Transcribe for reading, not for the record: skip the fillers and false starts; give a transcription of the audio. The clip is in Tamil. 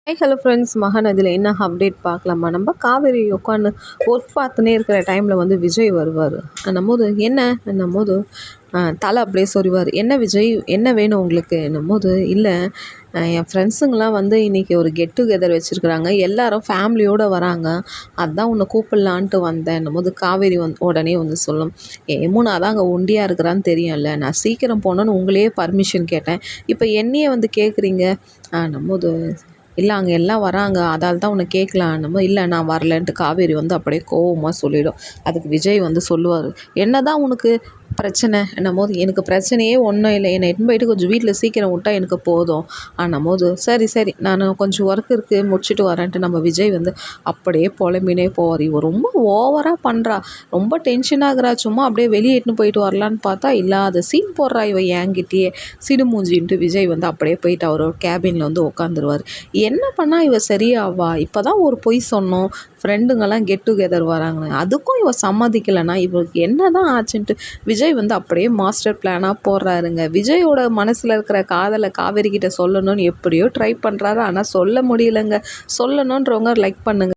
ஹலோ ஃப்ரெண்ட்ஸ், மகான் அதில் என்ன அப்டேட் பார்க்கலாமா? நம்ம காவேரி உட்காந்து ஒர்க் பார்த்துனே இருக்கிற டைமில் வந்து விஜய் வருவார். நம்மோது என்ன நம்மோது தலை அப்படியே சொறிவார். என்ன விஜய், என்ன வேணும் உங்களுக்கு நம்மோது? இல்லை, என் ஃப்ரெண்ட்ஸுங்கெலாம் வந்து இன்றைக்கி ஒரு கெட் டுகெதர் வச்சுருக்குறாங்க, எல்லாரும் ஃபேமிலியோடு வராங்க, அதான் உன்னை கூப்பிட்லான்ட்டு வந்தேன் போது காவேரி உடனே வந்து சொல்லும், யமுனா தான் அங்கே ஒண்டியாக இருக்கிறான்னு தெரியும்ல, நான் சீக்கிரம் போனோன்னு உங்களையே பர்மிஷன் கேட்டேன், இப்போ என்னையே வந்து கேட்குறீங்க நம்மோது. இல்லை, அங்கே எல்லாம் வராங்க, அதால் தான் உன்னை கேட்கலாம் நம்ம. இல்லை, நான் வரலன்ட்டு காவேரி வந்து அப்படியே கோவமாக சொல்லிவிடும். அதுக்கு விஜய் வந்து சொல்லுவார், என்ன தான் உனக்கு பிரச்சனை என்னும்போது, எனக்கு பிரச்சனையே ஒன்றும் இல்லை, என்னை எட்டுன்னு போயிட்டு கொஞ்சம் வீட்டில் சீக்கிரம் விட்டா எனக்கு போதும் போது, சரி சரி நான் கொஞ்சம் ஒர்க் இருக்குது முடிச்சுட்டு வரேன்ட்டு நம்ம விஜய் வந்து அப்படியே புலம்பினே போவார். இவர் ரொம்ப ஓவராக பண்ணுறா, ரொம்ப டென்ஷன் ஆகுறா, சும்மா அப்படியே வெளியே எட்டுன்னு போயிட்டு வரலான்னு பார்த்தா இல்லாத சீன் போடுறா இவ என்கிட்டயே சிடுமூஞ்சின்ட்டு விஜய் வந்து அப்படியே போயிட்டு அவரோட கேபினில் வந்து உட்காந்துருவார். என்ன பண்ணால் இவ சரியாவா? இப்போ தான் ஒரு பொய் சொன்னோம், ஃப்ரெண்டுங்கெல்லாம் கெட் டுகெதர் வராங்கன்னு, அதுக்கும் இவ சம்மதிக்கலைன்னா இவருக்கு என்ன தான் ஆச்சுன்ட்டு விஜய் வந்து அப்படியே மாஸ்டர் பிளானாக போடுறாருங்க. விஜயோட மனசில் இருக்கிற காதலை காவேரி கிட்ட சொல்லணும்னு எப்படியோ ட்ரை பண்ணுறாரு, ஆனால் சொல்ல முடியலைங்க. சொல்லணுன்றவங்க லைக் பண்ணுங்க.